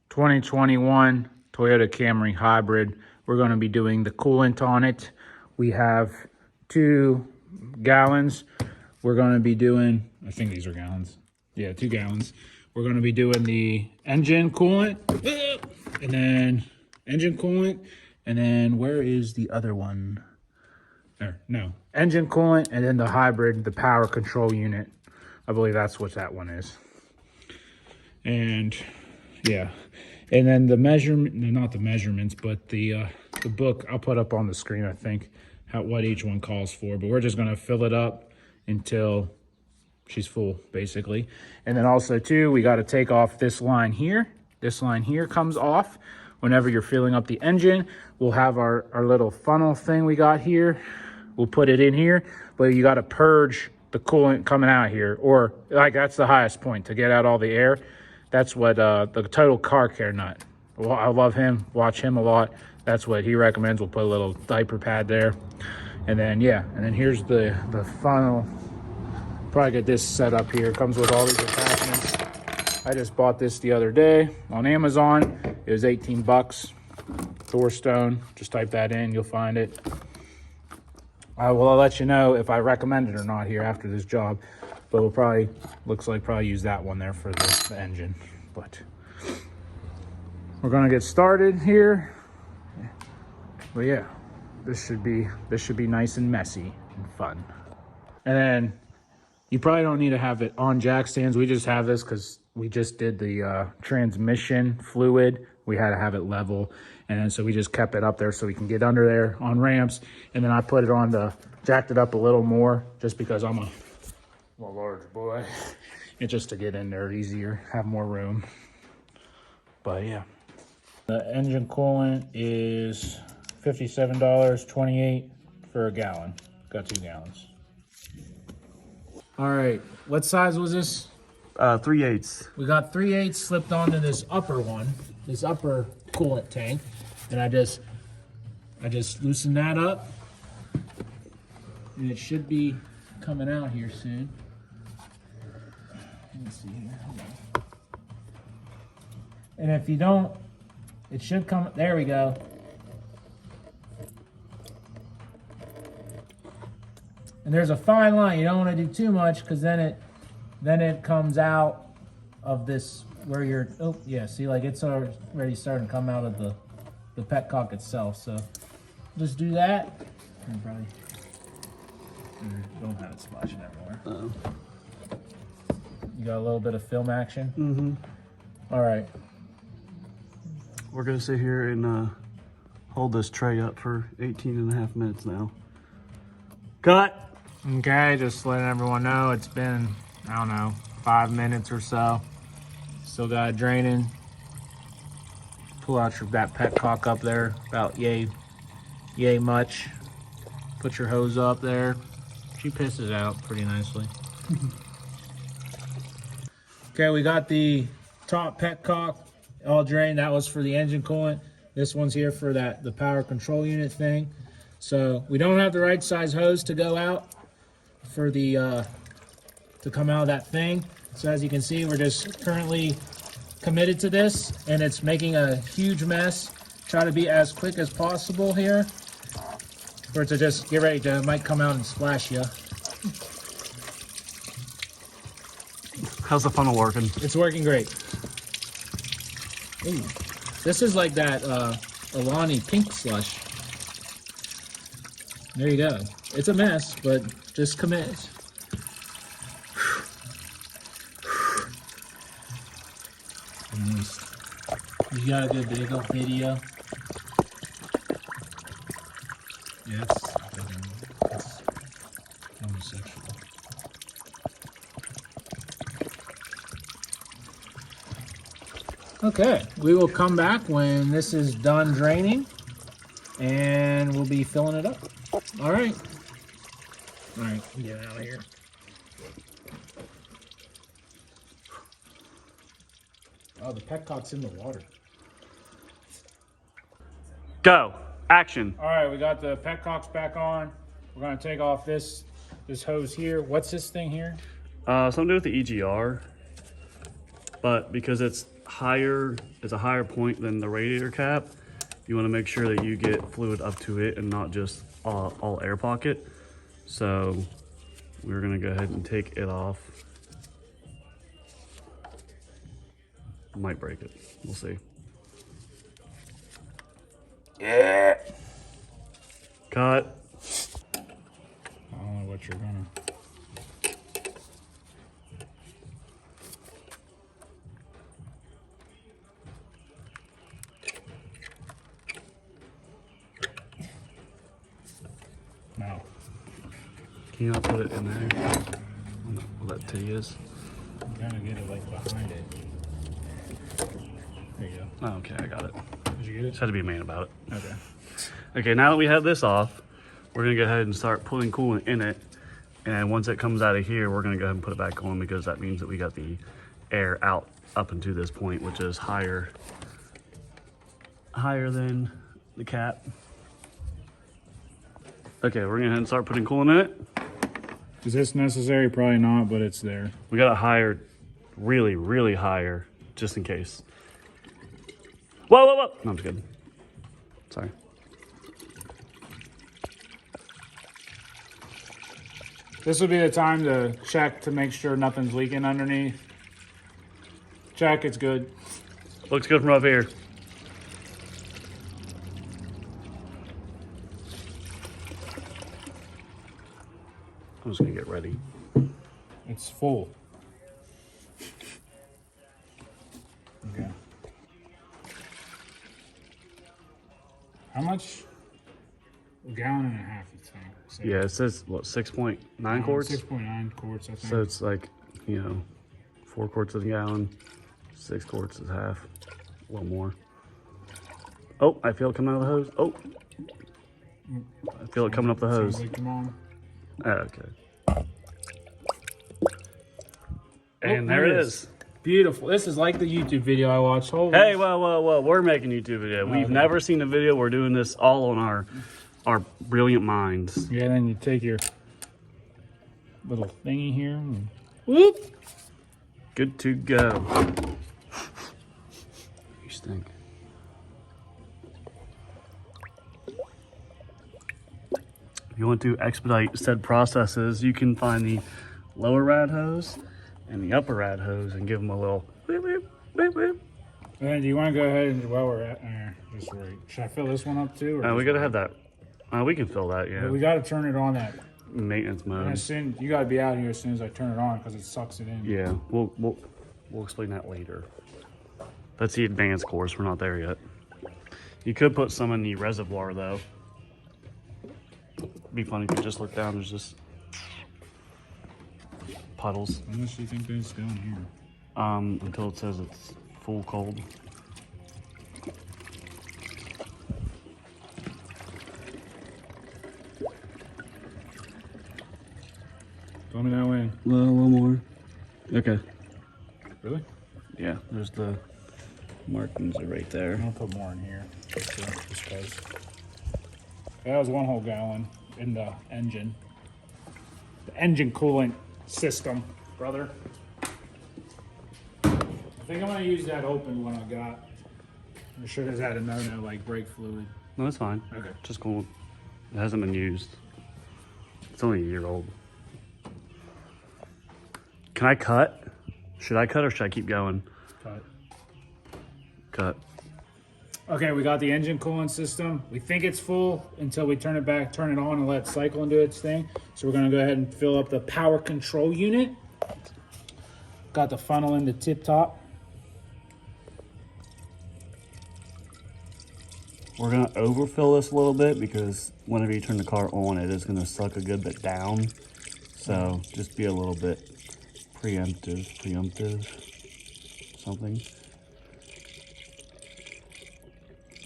2021 Toyota Camry Hybrid. We're going to be doing the coolant on it. We have 2 gallons. We're going to be doing, I think these are gallons. Yeah, 2 gallons. We're going to be doing the engine coolant, and then engine coolant, and then where is the other one? There, no. Engine coolant, and then the hybrid, the power control unit. I believe that's what that one is. And yeah, and then the measurement, not the measurements, but the book I'll put up on the screen, I think, what each one calls for. But we're just going to fill it up until she's full, basically. And then also too, we got to take off this line here. This line here comes off whenever you're filling up the engine. We'll have our little funnel thing we got here. We'll put it in here, but you got to purge the coolant coming out here, or like that's the highest point to get out all the air. That's what the Total Car Care Nut. Well, I love him, watch him a lot. That's what he recommends. We'll put a little diaper pad there. And then, yeah, and then here's the funnel. Probably get this set up here. It comes with all these attachments. I just bought this the other day on Amazon. It was 18 bucks. Thorstone, just type that in, you'll find it. I'll let you know if I recommend it or not here after this job. But we'll probably, looks like probably use that one there for the engine. But we're gonna get started here. But yeah, this should be nice and messy and fun. And then you probably don't need to have it on jack stands. We just have this because we just did the transmission fluid. We had to have it level. And then so we just kept it up there so we can get under there on ramps. And then I put it on jacked it up a little more just because I'm a large boy. It's just to get in there easier, have more room. But yeah. The engine coolant is $57.28 for a gallon. Got 2 gallons. All right, what size was this? 3/8. We got 3/8 slipped onto this upper one, this upper coolant tank. And I just loosened that up. And it should be coming out here soon. Let me see here. Hold on. And if you don't, it should come, there we go. And there's a fine line. You don't want to do too much because then it comes out of this where you're, oh yeah, see, like it's already starting to come out of the petcock itself. So just do that. And probably don't have it splashing everywhere. You got a little bit of film action? Mm-hmm. All right. We're gonna sit here and hold this tray up for 18.5 minutes now. Cut. Okay, just letting everyone know it's been, I don't know, 5 minutes or so. Still got it draining. Pull out that petcock up there, about yay much. Put your hose up there. She pisses out pretty nicely. Okay, we got the top petcock all drained. That was for the engine coolant. This one's here for the power control unit thing. So we don't have the right size hose to go out for the to come out of that thing. So as you can see, we're just currently committed to this, and it's making a huge mess. Try to be as quick as possible here, for it to just get ready to, it might come out and splash you. How's the funnel working? It's working great. Ooh, this is like that Alani pink slush. There you go. It's a mess, but just commit. Nice. You got a good video. Yeah, it's homosexual. Okay, we will come back when this is done draining, and we'll be filling it up. All right. All right, get out of here. Oh, the petcock's in the water. Go. Action. All right, we got the petcocks back on. We're gonna take off this hose here. What's this thing here? Something to do with the EGR, but because it's higher, is a higher point than the radiator cap, you want to make sure that you get fluid up to it and not just all air pocket. So we're gonna go ahead and take it off. Might break it, we'll see. Yeah. Cut. I don't know what you're gonna. No. Can you not put it in there? Well, that T is. I'm gonna get it like behind it. There you go. Oh, okay, I got it. Did you get it? Just had to be a man about it. Okay. Okay, now that we have this off, we're gonna go ahead and start putting coolant in it. And once it comes out of here, we're gonna go ahead and put it back on, because that means that we got the air out up into this point, which is higher than the cap. Okay, we're gonna go ahead and start putting coolant in it. Is this necessary? Probably not, but it's there. We got it higher, really, really higher, just in case. Whoa, whoa, whoa. No, I'm just kidding. Sorry. This would be the time to check to make sure nothing's leaking underneath. Check, it's good. Looks good from up here. I'm just gonna get ready. It's full. Okay. How much? A gallon and a half, you think? So Yeah, it says, what, 6.9 quarts? 6.9 quarts, I think. So it's like, 4 quarts of a gallon, 6 quarts is half, a little more. Oh, I feel it coming out of the hose. Oh, I feel it coming up the hose. Sounds like come on. Okay. And there it is. Beautiful. This is like the YouTube video I watched. Holy Hey, whoa. We're making a YouTube video. We've Okay. never seen a video. We're doing this all on our brilliant minds. Yeah, then you take your little thingy here and whoop. Good to go. You stink. If you want to expedite said processes, you can find the lower rad hose and the upper rad hose and give them a little whip, whip, whip, whip. And then do you want to go ahead and while we're at just right? Should I fill this one up too? Or We gotta have that. We can fill that, yeah. But we got to turn it on that. Maintenance And mode. as soon you got to be out here as soon as I turn it on because it sucks it in. Yeah, we'll explain that later. That's the advanced course. We're not there yet. You could put some in the reservoir though. Be funny if you just look down. There's just puddles. Unless you think there's down here. Until it says it's full cold. Tell me that way. Well, one more. Okay. Really? Yeah, there's the markings are right there. I'll put more in here. Just because. That was 1 whole gallon in the engine. The engine coolant system, brother. I think I'm gonna use that open one I got. I'm sure there's had a no like brake fluid. No, that's fine. Okay. Just cool. It hasn't been used. It's only a year old. Can I cut? Should I cut or should I keep going? Cut. Cut. Okay, we got the engine coolant system. We think it's full until we turn it back, turn it on and let it cycle and do its thing. So we're gonna go ahead and fill up the power control unit. Got the funnel in the tip top. We're gonna overfill this a little bit because whenever you turn the car on, it is gonna suck a good bit down. So just be a little bit preemptive, something.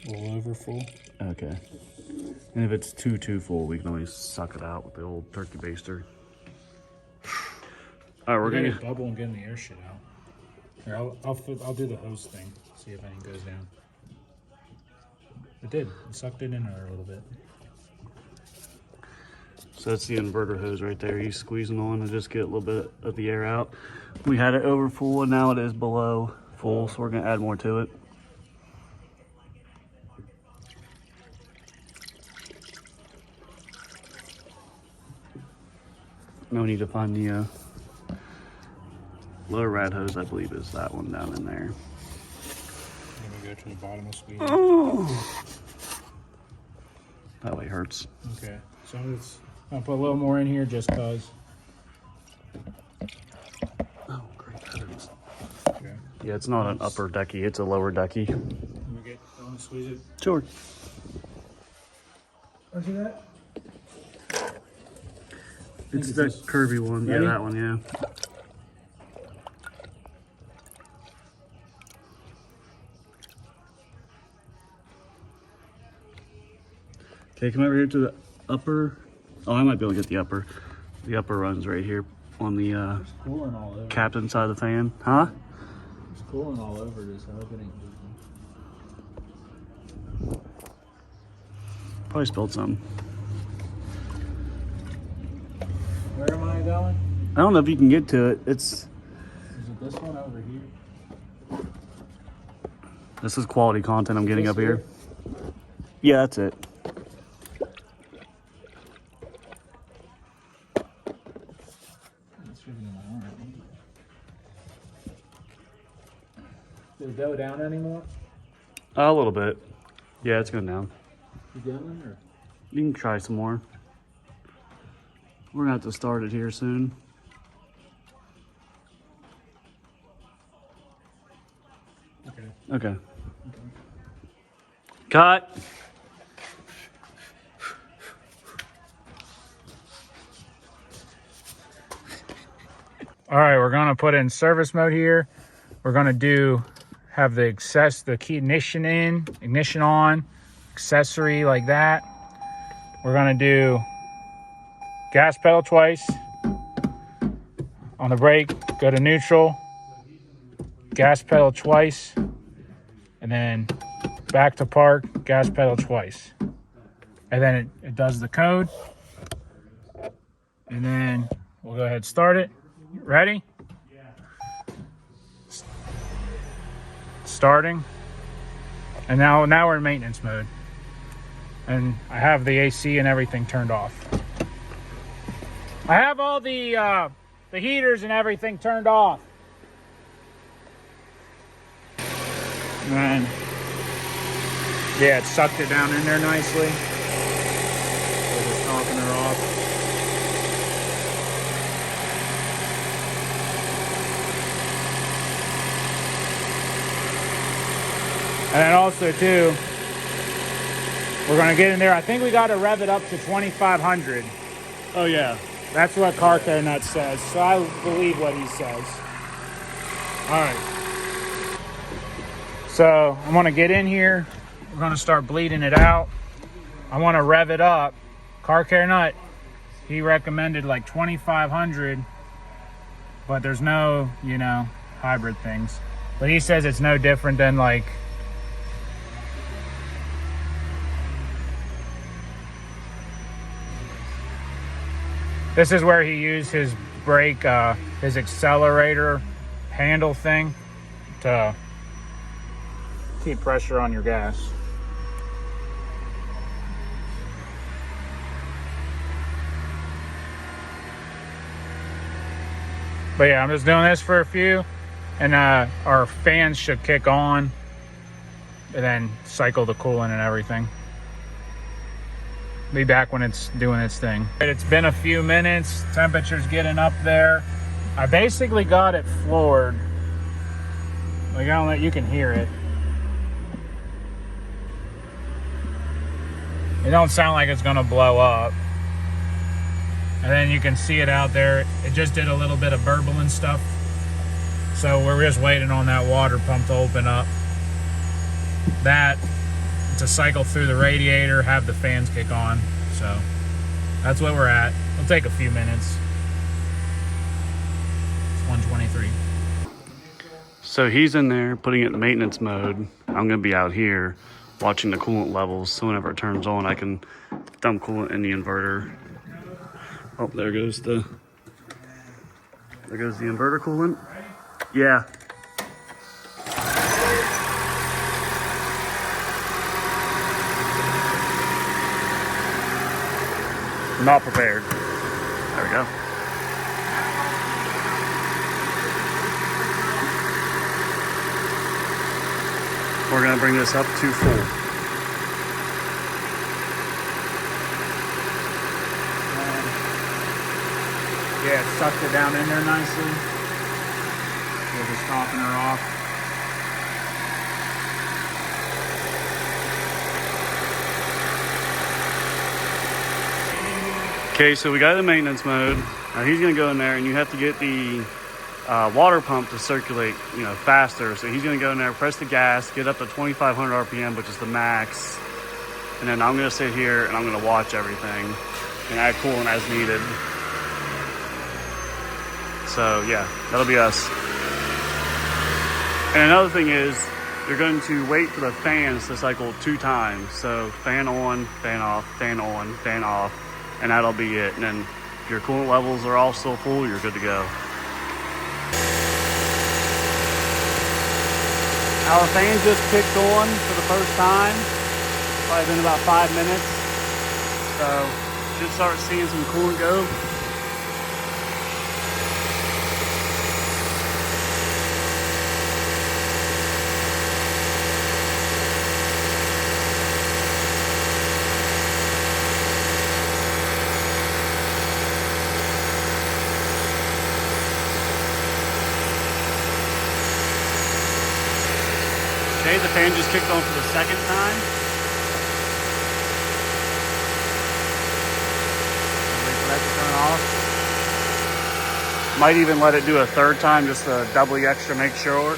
A little over full. Okay. And if it's too full, we can always suck it out with the old turkey baster. All right, we're We're gonna gonna. bubble and getting the air shit out. Here, I'll do the hose thing. See if anything goes down. It did. It sucked it in there a little bit. So that's the inverter hose right there. He's squeezing on to just get a little bit of the air out. We had it over full and now it is below full, so we're gonna add more to it. Now we need to find the lower rad hose, I believe is that one down in there. Let me go to the bottom of squeeze. Oh. That way hurts. Okay, so I'll put a little more in here just cause. Oh, great, that hurts. Okay. Yeah, it's not an upper decky, it's a lower decky. Let me squeeze it. Sure. Oh, see that? It's the curvy one. Ready? Yeah, that one, yeah. Okay, come over here to the upper. Oh, I might be able to get the upper. The upper runs right here on the It's cooling all over. captain side of the fan. Huh? It's cooling all over this. I hope it ain't leaking. Probably spilled some. Where am I going? I don't know if you can get to it. Is it this one over here? This is quality content I'm getting This up here. Yeah, that's it. It's dripping in my arm. Did it go down anymore? A little bit. Yeah, it's going down. You going or? You can try some more. We're gonna have to start it here soon. Okay. Okay. Cut. All right, we're gonna put in service mode here. We're gonna have the ignition on, accessory like that. We're gonna do gas pedal twice. On the brake, go to neutral, gas pedal twice, and then back to park, gas pedal twice. And then it does the code. And then we'll go ahead and start it. Ready? Starting. And now we're in maintenance mode. And I have the AC and everything turned off. I have all the heaters and everything turned off. And yeah, it sucked it down in there nicely. We're just knocking her off. And then also too, we're gonna get in there. I think we gotta rev it up to 2,500. Oh yeah. That's what Car Care Nut says, so I believe what he says. All right. So I'm gonna get in here. We're gonna start bleeding it out. I wanna rev it up. Car Care Nut, he recommended like 2,500, but there's no, hybrid things. But he says it's no different than like, this is where he used his brake, his accelerator handle thing to keep pressure on your gas. But yeah, I'm just doing this for a few, and our fans should kick on and then cycle the coolant and everything. Be back when it's doing its thing. It's been a few minutes, temperature's getting up there. I basically got it floored. Like, I don't know, you can hear it. It don't sound like it's gonna blow up. And then you can see it out there. It just did a little bit of burbling stuff. So we're just waiting on that water pump to open up. That to cycle through the radiator, have the fans kick on. So that's where we're at. It'll take a few minutes. It's 123. So he's in there putting it in maintenance mode. I'm gonna be out here watching the coolant levels. So whenever it turns on, I can dump coolant in the inverter. Oh, there goes the inverter coolant. Yeah. Not prepared. There we go. We're gonna bring this up to full. Yeah, it sucked it down in there nicely. We're just topping her off. Okay, so we got the maintenance mode. Now he's gonna go in there and you have to get the water pump to circulate, faster. So he's gonna go in there, press the gas, get up to 2,500 RPM, which is the max. And then I'm gonna sit here and I'm gonna watch everything and add coolant as needed. So yeah, that'll be us. And another thing is, you're going to wait for the fans to cycle 2 times. So fan on, fan off, fan on, fan off, and that'll be it. And then if your coolant levels are all still full, you're good to go. Our fan just kicked on for the first time. Probably been about 5 minutes. So should start seeing some coolant go. Okay, the fan just kicked on for the second time. Wait for that to turn off. Might even let it do a third time just to doubly extra make sure.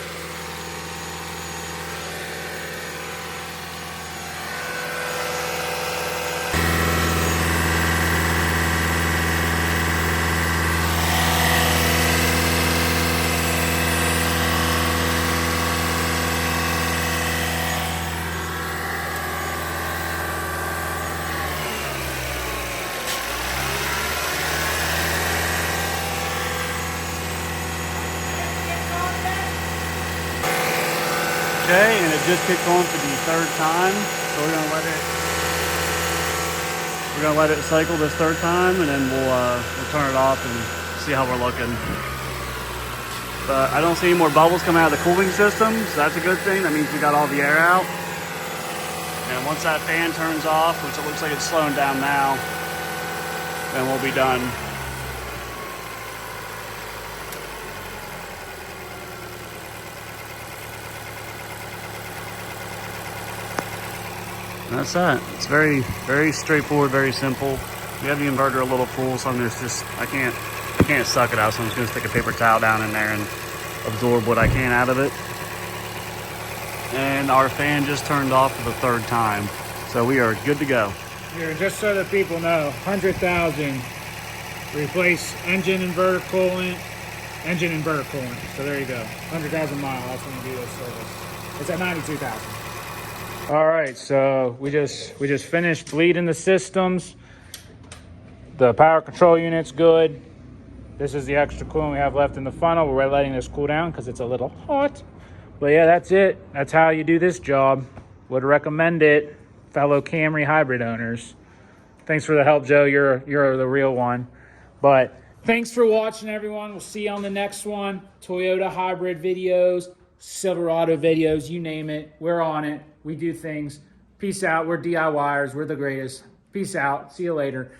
Okay, and it just kicked on for the third time. So we're gonna let it cycle this third time, and then we'll turn it off and see how we're looking. But I don't see any more bubbles coming out of the cooling system, so that's a good thing. That means we got all the air out. And once that fan turns off, which it looks like it's slowing down now, then we'll be done. And that's that. It's very, very straightforward, very simple. We have the inverter a little full, so I can't suck it out, so I'm just gonna stick a paper towel down in there and absorb what I can out of it. And our fan just turned off for the third time, so we are good to go. Here, just so that people know, 100,000 replace engine inverter coolant. So there you go, 100,000 miles. That's when you do this service. It's at 92,000. All right, so we just finished bleeding the systems. The power control unit's good. This is the extra coolant we have left in the funnel. We're letting this cool down because it's a little hot. But yeah, that's it. That's how you do this job. Would recommend it, fellow Camry hybrid owners. Thanks for the help, Joe. You're the real one. But thanks for watching, everyone. We'll see you on the next one. Toyota hybrid videos, Silverado videos, you name it. We're on it. We do things. Peace out. We're DIYers. We're the greatest. Peace out. See you later.